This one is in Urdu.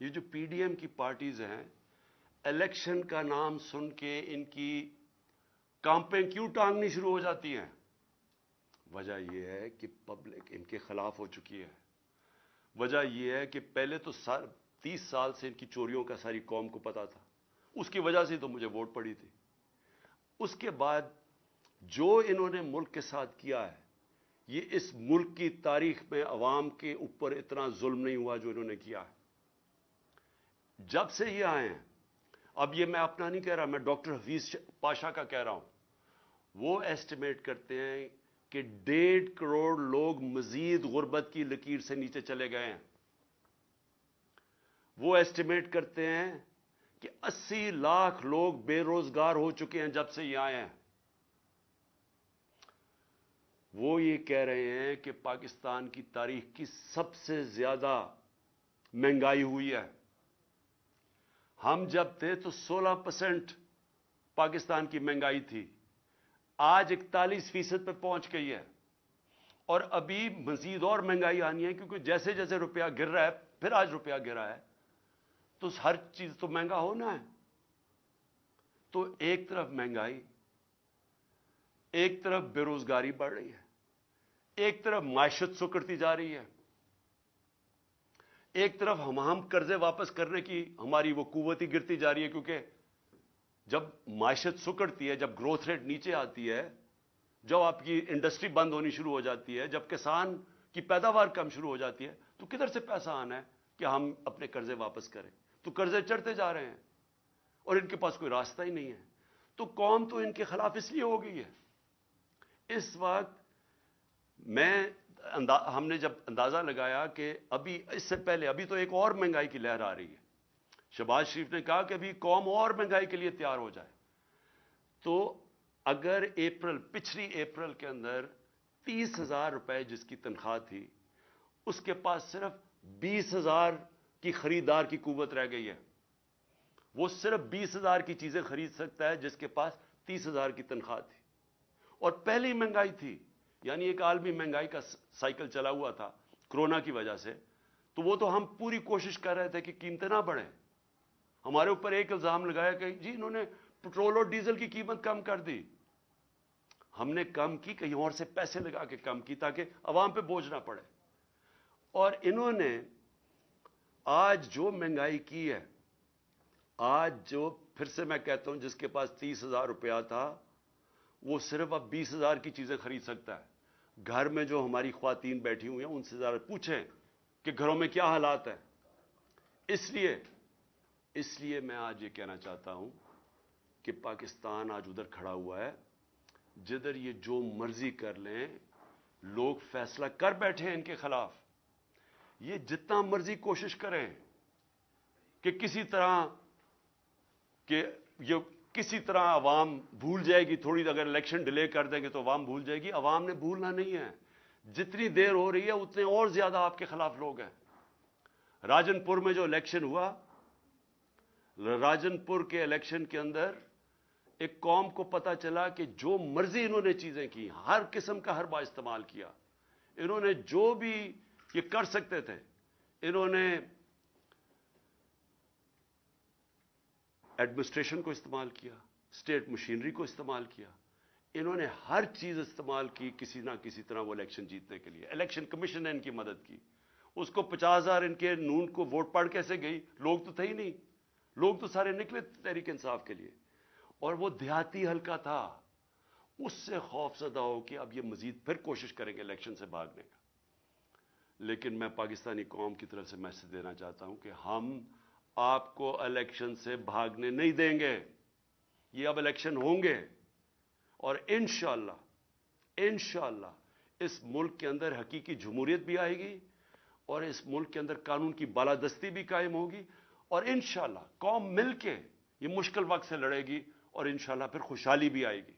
یہ جو پی ڈی ایم کی پارٹیز ہیں، الیکشن کا نام سن کے ان کی کامپیں کیوں ٹانگنی شروع ہو جاتی ہیں؟ وجہ یہ ہے کہ پبلک ان کے خلاف ہو چکی ہے. وجہ یہ ہے کہ پہلے تو 30 سال سے ان کی چوریوں کا ساری قوم کو پتا تھا، اس کی وجہ سے تو مجھے ووٹ پڑی تھی. اس کے بعد جو انہوں نے ملک کے ساتھ کیا ہے، یہ اس ملک کی تاریخ میں عوام کے اوپر اتنا ظلم نہیں ہوا جو انہوں نے کیا ہے. جب سے یہ آئے ہیں، اب یہ میں اپنا نہیں کہہ رہا، میں ڈاکٹر حفیظ پاشا کا کہہ رہا ہوں، وہ ایسٹیمیٹ کرتے ہیں کہ 1.5 کروڑ لوگ مزید غربت کی لکیر سے نیچے چلے گئے ہیں. وہ ایسٹیمیٹ کرتے ہیں کہ 80 لاکھ لوگ بے روزگار ہو چکے ہیں جب سے یہ آئے ہیں. وہ یہ کہہ رہے ہیں کہ پاکستان کی تاریخ کی سب سے زیادہ مہنگائی ہوئی ہے. ہم جب تھے تو 16% پاکستان کی مہنگائی تھی، آج 41% پہ پہنچ گئی ہے. اور ابھی مزید اور مہنگائی آنی ہے، کیونکہ جیسے جیسے روپیہ گر رہا ہے، پھر آج روپیہ گرا ہے، تو ہر چیز تو مہنگا ہونا ہے. تو ایک طرف مہنگائی، ایک طرف بے روزگاری بڑھ رہی ہے، ایک طرف معیشت سکڑتی جا رہی ہے، ایک طرف ہم قرضے واپس کرنے کی ہماری وہ قوت ہی گرتی جا رہی ہے. کیونکہ جب معیشت سکڑتی ہے، جب گروتھ ریٹ نیچے آتی ہے، جب آپ کی انڈسٹری بند ہونی شروع ہو جاتی ہے، جب کسان کی پیداوار کم شروع ہو جاتی ہے، تو کدھر سے پیسہ آنا ہے کہ ہم اپنے قرضے واپس کریں؟ تو قرضے چڑھتے جا رہے ہیں اور ان کے پاس کوئی راستہ ہی نہیں ہے. تو قوم تو ان کے خلاف اس لیے ہو گئی ہے. اس وقت ہم نے جب اندازہ لگایا کہ ابھی اس سے پہلے ابھی تو ایک اور مہنگائی کی لہر آ رہی ہے، شہباز شریف نے کہا کہ ابھی قوم اور مہنگائی کے لیے تیار ہو جائے. تو اگر پچھلی اپریل کے اندر 30,000 روپے جس کی تنخواہ تھی، اس کے پاس صرف 20,000 کی خریدار کی قوت رہ گئی ہے. وہ صرف 20,000 کی چیزیں خرید سکتا ہے جس کے پاس 30,000 کی تنخواہ تھی. اور پہلی مہنگائی تھی، یعنی ایک عالمی مہنگائی کا سائیکل چلا ہوا تھا کرونا کی وجہ سے. تو وہ تو ہم پوری کوشش کر رہے تھے کہ قیمتیں نہ بڑھیں. ہمارے اوپر ایک الزام لگایا کہ جی انہوں نے پٹرول اور ڈیزل کی قیمت کم کر دی. ہم نے کم کی، کہیں اور سے پیسے لگا کے کم کی تاکہ عوام پہ بوجھ نہ پڑے. اور انہوں نے آج جو مہنگائی کی ہے، آج جو پھر سے میں کہتا ہوں جس کے پاس 30,000 روپیہ تھا، وہ صرف اب 20,000 کی چیزیں خرید سکتا ہے. گھر میں جو ہماری خواتین بیٹھی ہوئی ہیں ان سے ذرا پوچھیں کہ گھروں میں کیا حالات ہیں. اس لیے میں آج یہ کہنا چاہتا ہوں کہ پاکستان آج ادھر کھڑا ہوا ہے جدھر یہ جو مرضی کر لیں، لوگ فیصلہ کر بیٹھے ہیں ان کے خلاف. یہ جتنا مرضی کوشش کریں کہ کسی طرح عوام بھول جائے گی، تھوڑی اگر الیکشن ڈیلے کر دیں گے تو عوام بھول جائے گی. عوام نے بھولنا نہیں ہے. جتنی دیر ہو رہی ہے اتنے اور زیادہ آپ کے خلاف لوگ ہیں. راجن پور میں جو الیکشن ہوا، راجن پور کے الیکشن کے اندر ایک قوم کو پتا چلا کہ جو مرضی انہوں نے چیزیں کی، ہر قسم کا حربہ استعمال کیا. انہوں نے جو بھی یہ کر سکتے تھے، انہوں نے ایڈمنسٹریشن کو استعمال کیا، اسٹیٹ مشینری کو استعمال کیا. انہوں نے ہر چیز استعمال کی کسی نہ کسی طرح وہ الیکشن جیتنے کے لیے. الیکشن کمیشن نے ان کی مدد کی. اس کو 50,000 ان کے نون کو ووٹ پڑ کیسے گئی؟ لوگ تو تھے ہی نہیں، لوگ تو سارے نکلے تحریک انصاف کے لیے. اور وہ دیہاتی حلقہ تھا، اس سے خوف زدہ ہو کہ اب یہ مزید پھر کوشش کریں گے الیکشن سے بھاگنے کا. لیکن میں پاکستانی قوم کی طرف سے میسج دینا چاہتا ہوں کہ ہم آپ کو الیکشن سے بھاگنے نہیں دیں گے. یہ اب الیکشن ہوں گے اور انشاءاللہ اس ملک کے اندر حقیقی جمہوریت بھی آئے گی اور اس ملک کے اندر قانون کی بالادستی بھی قائم ہوگی. اور انشاءاللہ قوم مل کے یہ مشکل وقت سے لڑے گی اور انشاءاللہ پھر خوشحالی بھی آئے گی.